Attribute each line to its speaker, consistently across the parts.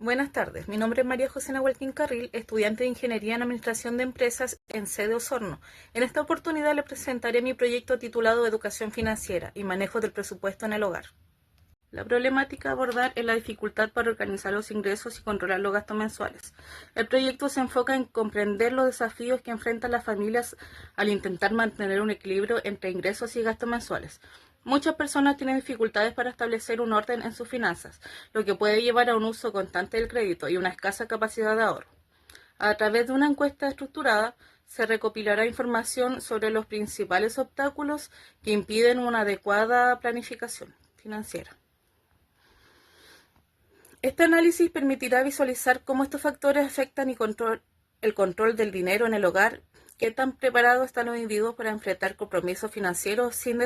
Speaker 1: Buenas tardes, mi nombre es María José Nahuelquín Carril, estudiante de Ingeniería en Administración de Empresas en sede Osorno. En esta oportunidad le presentaré mi proyecto titulado Educación Financiera y Manejo del Presupuesto en el Hogar. La problemática a abordar es la dificultad para organizar los ingresos y controlar los gastos mensuales. El proyecto se enfoca en comprender los desafíos que enfrentan las familias al intentar mantener un equilibrio entre ingresos y gastos mensuales. Muchas personas tienen dificultades para establecer un orden en sus finanzas, lo que puede llevar a un uso constante del crédito y una escasa capacidad de ahorro. A través de una encuesta estructurada, se recopilará información sobre los principales obstáculos que impiden una adecuada planificación financiera. Este análisis permitirá visualizar cómo estos factores afectan el control del dinero en el hogar, qué tan preparados están los individuos para enfrentar compromisos financieros sin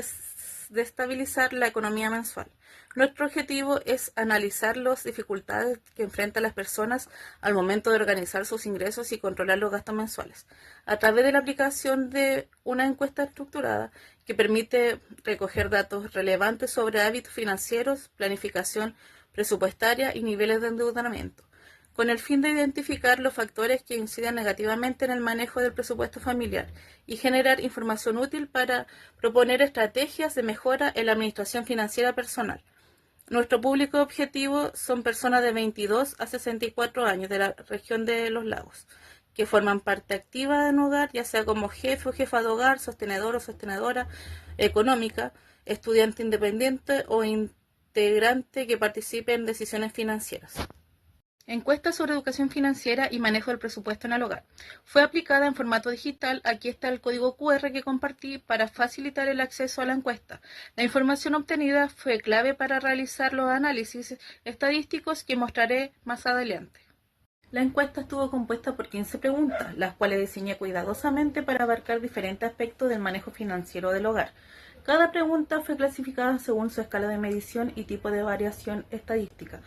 Speaker 1: destabilizar la economía mensual. Nuestro objetivo es analizar las dificultades que enfrentan las personas al momento de organizar sus ingresos y controlar los gastos mensuales, a través de la aplicación de una encuesta estructurada que permite recoger datos relevantes sobre hábitos financieros, planificación presupuestaria y niveles de endeudamiento, con el fin de identificar los factores que inciden negativamente en el manejo del presupuesto familiar y generar información útil para proponer estrategias de mejora en la administración financiera personal. Nuestro público objetivo son personas de 22 a 64 años de la región de Los Lagos, que forman parte activa de un hogar, ya sea como jefe o jefa de hogar, sostenedor o sostenedora económica, estudiante independiente o integrante que participe en decisiones financieras. Encuesta sobre educación financiera y manejo del presupuesto en el hogar. Fue aplicada en formato digital. Aquí está el código QR que compartí para facilitar el acceso a la encuesta. La información obtenida fue clave para realizar los análisis estadísticos que mostraré más adelante. La encuesta estuvo compuesta por 15 preguntas, las cuales diseñé cuidadosamente para abarcar diferentes aspectos del manejo financiero del hogar. Cada pregunta fue clasificada según su escala de medición y tipo de variación estadística,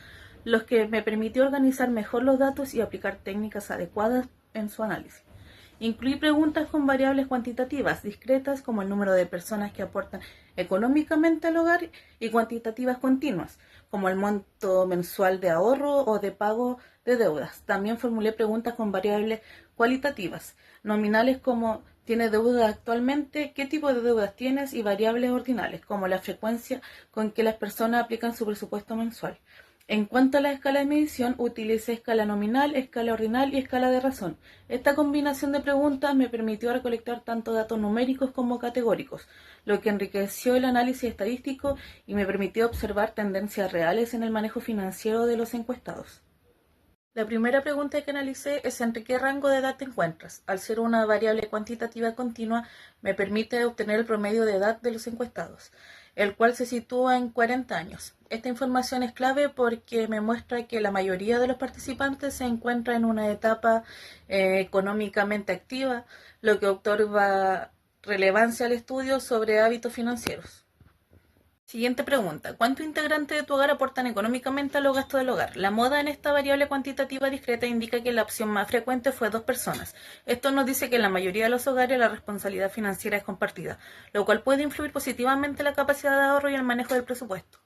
Speaker 1: lo que me permitió organizar mejor los datos y aplicar técnicas adecuadas en su análisis. Incluí preguntas con variables cuantitativas discretas como el número de personas que aportan económicamente al hogar y cuantitativas continuas como el monto mensual de ahorro o de pago de deudas. También formulé preguntas con variables cualitativas, nominales como ¿tienes deuda actualmente? ¿Qué tipo de deudas tienes? Y variables ordinales como la frecuencia con que las personas aplican su presupuesto mensual. En cuanto a la escala de medición, utilicé escala nominal, escala ordinal y escala de razón. Esta combinación de preguntas me permitió recolectar tanto datos numéricos como categóricos, lo que enriqueció el análisis estadístico y me permitió observar tendencias reales en el manejo financiero de los encuestados. La primera pregunta que analicé es ¿entre qué rango de edad te encuentras? Al ser una variable cuantitativa continua, me permite obtener el promedio de edad de los encuestados, el cual se sitúa en 40 años. Esta información es clave porque me muestra que la mayoría de los participantes se encuentra en una etapa económicamente activa, lo que otorga relevancia al estudio sobre hábitos financieros. Siguiente pregunta. ¿Cuántos integrantes de tu hogar aportan económicamente a los gastos del hogar? La moda en esta variable cuantitativa discreta indica que la opción más frecuente fue 2 personas. Esto nos dice que en la mayoría de los hogares la responsabilidad financiera es compartida, lo cual puede influir positivamente en la capacidad de ahorro y el manejo del presupuesto.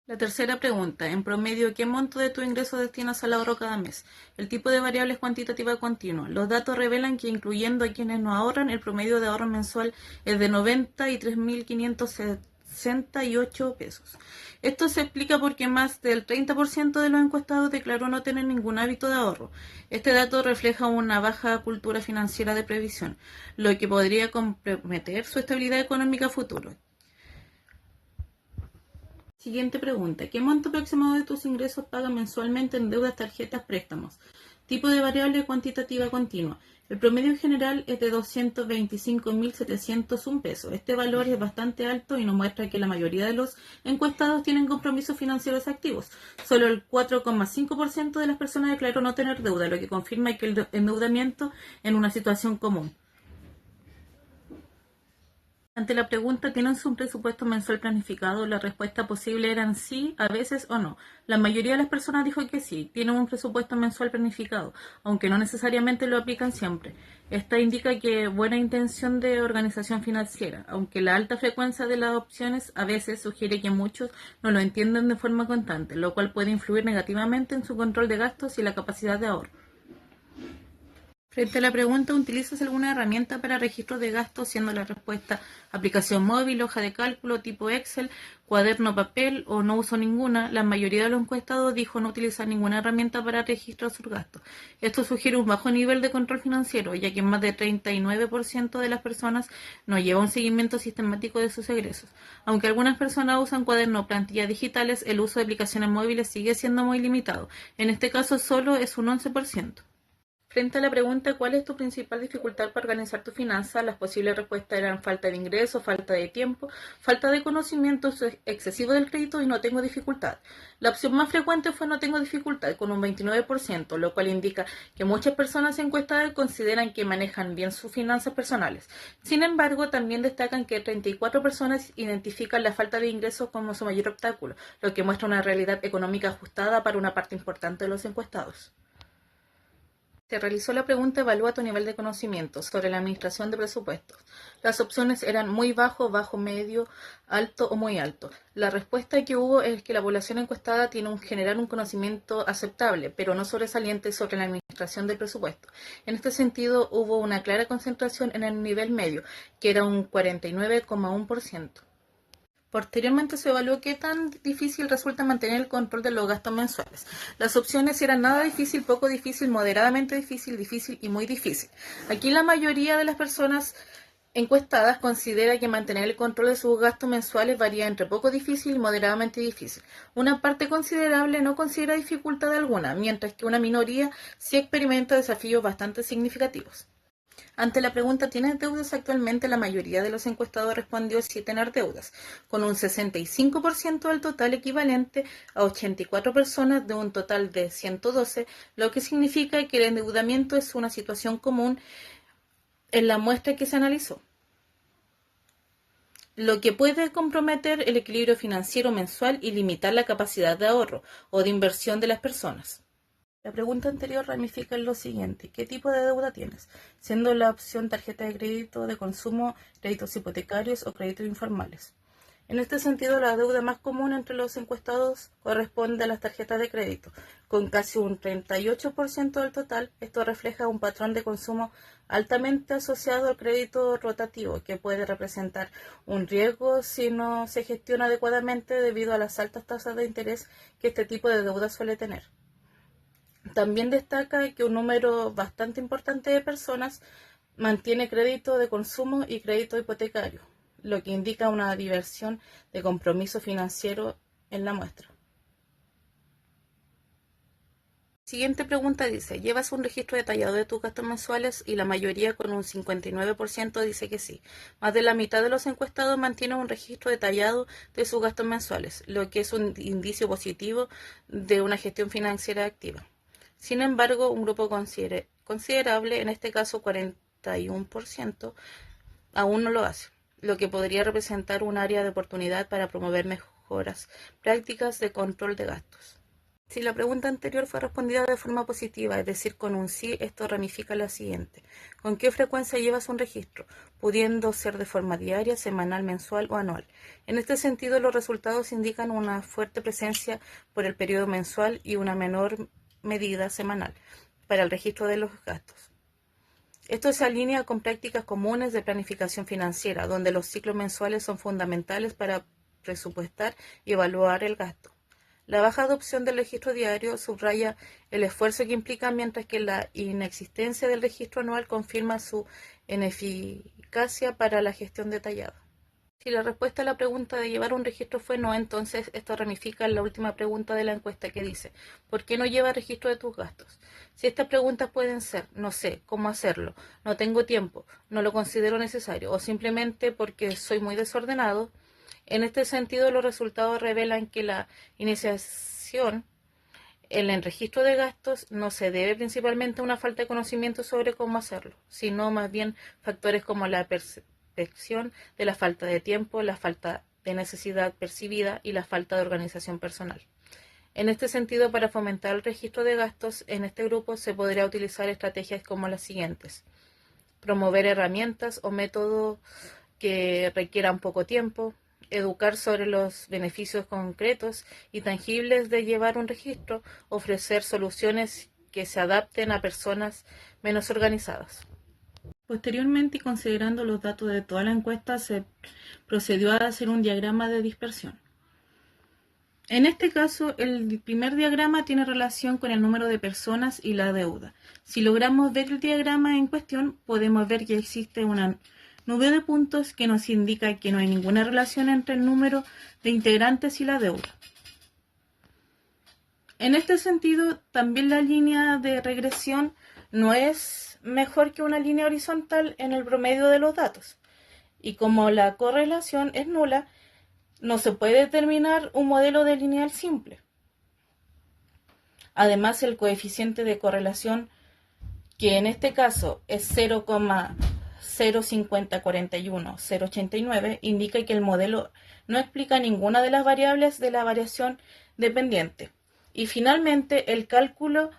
Speaker 1: La tercera pregunta. En promedio, ¿qué monto de tu ingreso destinas al ahorro cada mes? El tipo de variable es cuantitativa continua. Los datos revelan que, incluyendo a quienes no ahorran, el promedio de ahorro mensual es de 93.568 pesos. Esto se explica porque más del 30% de los encuestados declaró no tener ningún hábito de ahorro. Este dato refleja una baja cultura financiera de previsión, lo que podría comprometer su estabilidad económica a futuro. Siguiente pregunta. ¿Qué monto aproximado de tus ingresos pagas mensualmente en deudas, tarjetas, préstamos? Tipo de variable cuantitativa continua. El promedio general es de 225.701 pesos. Este valor es bastante alto y nos muestra que la mayoría de los encuestados tienen compromisos financieros activos. Solo el 4,5% de las personas declaró no tener deuda, lo que confirma que el endeudamiento es una situación común. Ante la pregunta ¿tienen un presupuesto mensual planificado? La respuesta posible eran sí, a veces o no. La mayoría de las personas dijo que sí, tienen un presupuesto mensual planificado, aunque no necesariamente lo aplican siempre. Esta indica que buena intención de organización financiera, aunque la alta frecuencia de las opciones a veces sugiere que muchos no lo entienden de forma constante, lo cual puede influir negativamente en su control de gastos y la capacidad de ahorro. Frente a la pregunta, ¿utilizas alguna herramienta para registro de gastos? Siendo la respuesta aplicación móvil, hoja de cálculo tipo Excel, cuaderno papel o no uso ninguna, la mayoría de los encuestados dijo no utilizar ninguna herramienta para registrar sus gastos. Esto sugiere un bajo nivel de control financiero, ya que más de 39% de las personas no lleva un seguimiento sistemático de sus egresos. Aunque algunas personas usan cuadernos o plantillas digitales, el uso de aplicaciones móviles sigue siendo muy limitado. En este caso solo es un 11%. Frente a la pregunta ¿cuál es tu principal dificultad para organizar tus finanzas? Las posibles respuestas eran falta de ingresos, falta de tiempo, falta de conocimiento excesivo del crédito y no tengo dificultad. La opción más frecuente fue no tengo dificultad, con un 29%, lo cual indica que muchas personas encuestadas consideran que manejan bien sus finanzas personales. Sin embargo, también destacan que 34 personas identifican la falta de ingresos como su mayor obstáculo, lo que muestra una realidad económica ajustada para una parte importante de los encuestados. Se realizó la pregunta «Evalúa tu nivel de conocimiento» sobre la administración de presupuestos. Las opciones eran muy bajo, bajo, medio, alto o muy alto. La respuesta que hubo es que la población encuestada tiene general un conocimiento aceptable, pero no sobresaliente sobre la administración del presupuesto. En este sentido, hubo una clara concentración en el nivel medio, que era un 49,1%. Posteriormente se evaluó qué tan difícil resulta mantener el control de los gastos mensuales. Las opciones eran nada difícil, poco difícil, moderadamente difícil, difícil y muy difícil. Aquí la mayoría de las personas encuestadas considera que mantener el control de sus gastos mensuales varía entre poco difícil y moderadamente difícil. Una parte considerable no considera dificultad alguna, mientras que una minoría sí experimenta desafíos bastante significativos. Ante la pregunta ¿tienes deudas actualmente? La mayoría de los encuestados respondió sí tener deudas, con un 65% del total equivalente a 84 personas de un total de 112, lo que significa que el endeudamiento es una situación común en la muestra que se analizó, lo que puede comprometer el equilibrio financiero mensual y limitar la capacidad de ahorro o de inversión de las personas. La pregunta anterior ramifica en lo siguiente: ¿qué tipo de deuda tienes? Siendo la opción tarjeta de crédito de consumo, créditos hipotecarios o créditos informales. En este sentido, la deuda más común entre los encuestados corresponde a las tarjetas de crédito, con casi un 38% del total. Esto refleja un patrón de consumo altamente asociado al crédito rotativo, que puede representar un riesgo si no se gestiona adecuadamente debido a las altas tasas de interés que este tipo de deuda suele tener. También destaca que un número bastante importante de personas mantiene crédito de consumo y crédito hipotecario, lo que indica una diversión de compromiso financiero en la muestra. Siguiente pregunta dice, ¿llevas un registro detallado de tus gastos mensuales? Y la mayoría, con un 59%, dice que sí. Más de la mitad de los encuestados mantienen un registro detallado de sus gastos mensuales, lo que es un indicio positivo de una gestión financiera activa. Sin embargo, un grupo considerable, en este caso 41%, aún no lo hace, lo que podría representar un área de oportunidad para promover mejoras prácticas de control de gastos. Si la pregunta anterior fue respondida de forma positiva, es decir, con un sí, esto ramifica lo siguiente. ¿Con qué frecuencia llevas un registro? Pudiendo ser de forma diaria, semanal, mensual o anual. En este sentido, los resultados indican una fuerte presencia por el periodo mensual y una menor medida semanal para el registro de los gastos. Esto se alinea con prácticas comunes de planificación financiera, donde los ciclos mensuales son fundamentales para presupuestar y evaluar el gasto. La baja adopción del registro diario subraya el esfuerzo que implica, mientras que la inexistencia del registro anual confirma su ineficacia para la gestión detallada. Si la respuesta a la pregunta de llevar un registro fue no, entonces esto ramifica en la última pregunta de la encuesta que dice, ¿por qué no llevas registro de tus gastos? Si estas preguntas pueden ser, no sé, cómo hacerlo, no tengo tiempo, no lo considero necesario o simplemente porque soy muy desordenado, en este sentido los resultados revelan que la iniciación en el registro de gastos no se debe principalmente a una falta de conocimiento sobre cómo hacerlo, sino más bien factores como la percepción introspección de la falta de tiempo, la falta de necesidad percibida y la falta de organización personal. En este sentido, para fomentar el registro de gastos en este grupo se podría utilizar estrategias como las siguientes: promover herramientas o métodos que requieran poco tiempo, educar sobre los beneficios concretos y tangibles de llevar un registro, ofrecer soluciones que se adapten a personas menos organizadas. Posteriormente, y considerando los datos de toda la encuesta, se procedió a hacer un diagrama de dispersión. En este caso, el primer diagrama tiene relación con el número de personas y la deuda. Si logramos ver el diagrama en cuestión, podemos ver que existe una nube de puntos que nos indica que no hay ninguna relación entre el número de integrantes y la deuda. En este sentido, también la línea de regresión no es mejor que una línea horizontal en el promedio de los datos. Y como la correlación es nula, no se puede determinar un modelo de lineal simple. Además, el coeficiente de correlación, que en este caso es 0,05041,089, indica que el modelo no explica ninguna de las variables de la variación dependiente. Y finalmente, al calcular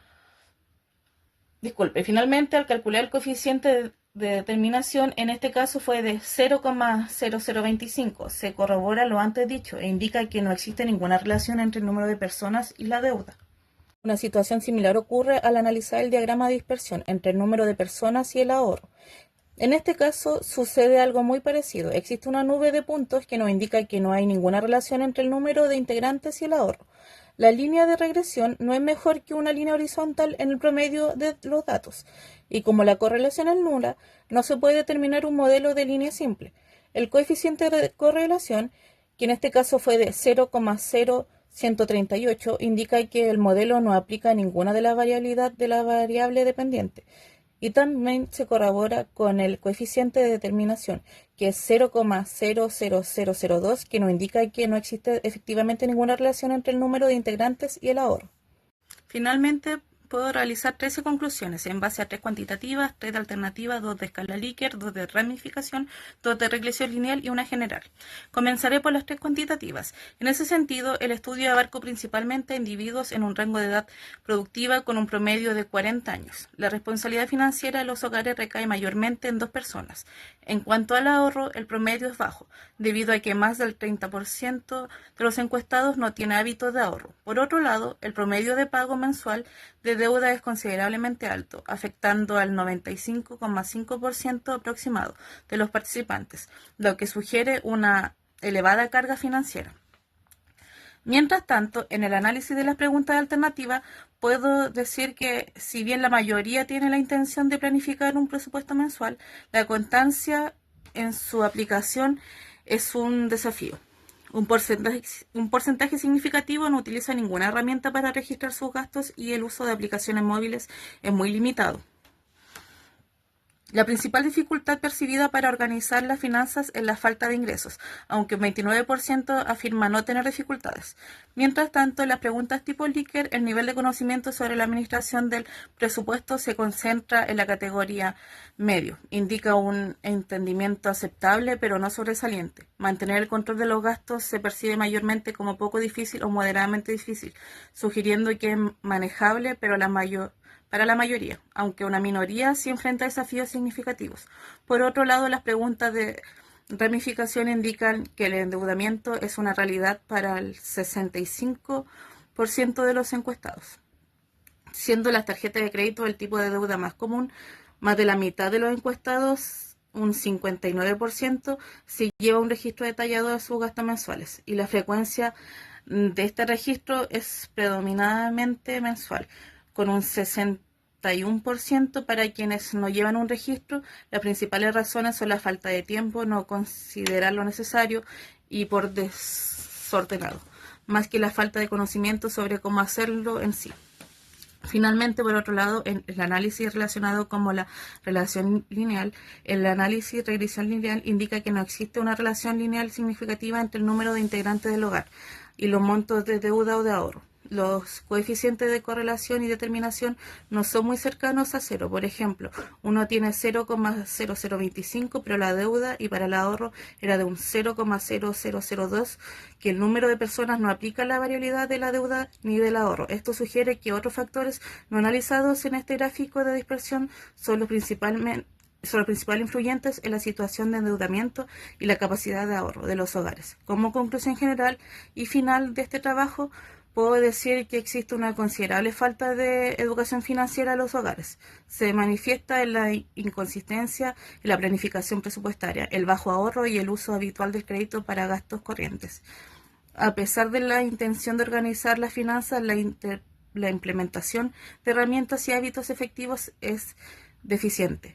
Speaker 1: el coeficiente de determinación, en este caso fue de 0,0025. Se corrobora lo antes dicho e indica que no existe ninguna relación entre el número de personas y la deuda. Una situación similar ocurre al analizar el diagrama de dispersión entre el número de personas y el ahorro. En este caso sucede algo muy parecido. Existe una nube de puntos que nos indica que no hay ninguna relación entre el número de integrantes y el ahorro. La línea de regresión no es mejor que una línea horizontal en el promedio de los datos, y como la correlación es nula, no se puede determinar un modelo de línea simple. El coeficiente de correlación, que en este caso fue de 0,0138, indica que el modelo no aplica ninguna de la variabilidad de la variable dependiente. Y también se corrobora con el coeficiente de determinación, que es 0,00002, que nos indica que no existe efectivamente ninguna relación entre el número de integrantes y el ahorro. Finalmente, puedo realizar 13 conclusiones en base a 3 cuantitativas, 3 de alternativa, 2 de escala Likert, 2 de ramificación, 2 de regresión lineal y una general. Comenzaré por las 3 cuantitativas. En ese sentido, el estudio abarcó principalmente a individuos en un rango de edad productiva con un promedio de 40 años. La responsabilidad financiera de los hogares recae mayormente en 2 personas. En cuanto al ahorro, el promedio es bajo, debido a que más del 30% de los encuestados no tiene hábitos de ahorro. Por otro lado, el promedio de pago mensual de deuda es considerablemente alto, afectando al 95,5% aproximado de los participantes, lo que sugiere una elevada carga financiera. Mientras tanto, en el análisis de las preguntas alternativas, puedo decir que si bien la mayoría tiene la intención de planificar un presupuesto mensual, la constancia en su aplicación es un desafío. Un porcentaje significativo no utiliza ninguna herramienta para registrar sus gastos y el uso de aplicaciones móviles es muy limitado. La principal dificultad percibida para organizar las finanzas es la falta de ingresos, aunque un 29% afirma no tener dificultades. Mientras tanto, en las preguntas tipo Likert, el nivel de conocimiento sobre la administración del presupuesto se concentra en la categoría medio. Indica un entendimiento aceptable, pero no sobresaliente. Mantener el control de los gastos se percibe mayormente como poco difícil o moderadamente difícil, sugiriendo que es manejable, pero para la mayoría, aunque una minoría sí enfrenta desafíos significativos. Por otro lado, las preguntas de ramificación indican que el endeudamiento es una realidad para el 65% de los encuestados, siendo las tarjetas de crédito el tipo de deuda más común. Más de la mitad de los encuestados, un 59%, se lleva un registro detallado de sus gastos mensuales, y la frecuencia de este registro es predominantemente mensual, con un 61% para quienes no llevan un registro. Las principales razones son la falta de tiempo, no considerar lo necesario y por desordenado, más que la falta de conocimiento sobre cómo hacerlo en sí. Finalmente, por otro lado, en el análisis relacionado como la relación lineal, el análisis regresión lineal indica que no existe una relación lineal significativa entre el número de integrantes del hogar y los montos de deuda o de ahorro. los coeficientes de correlación y determinación no son muy cercanos a cero. Por ejemplo, uno tiene 0,0025, pero la deuda y para el ahorro era de un 0,0002, que el número de personas no aplica la variabilidad de la deuda ni del ahorro. Esto sugiere que otros factores no analizados en este gráfico de dispersión son los principales influyentes en la situación de endeudamiento y la capacidad de ahorro de los hogares. Como conclusión general y final de este trabajo, puedo decir que existe una considerable falta de educación financiera a los hogares. Se manifiesta en la inconsistencia en la planificación presupuestaria, el bajo ahorro y el uso habitual del crédito para gastos corrientes. A pesar de la intención de organizar las finanzas, la implementación de herramientas y hábitos efectivos es deficiente.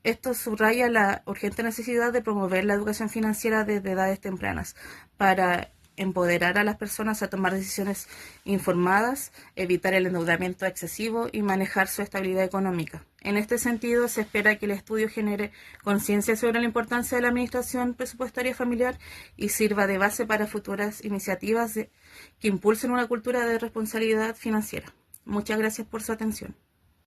Speaker 1: Esto subraya la urgente necesidad de promover la educación financiera desde edades tempranas para empoderar a las personas a tomar decisiones informadas, evitar el endeudamiento excesivo y manejar su estabilidad económica. En este sentido, se espera que el estudio genere conciencia sobre la importancia de la administración presupuestaria familiar y sirva de base para futuras iniciativas que impulsen una cultura de responsabilidad financiera. Muchas gracias por su atención.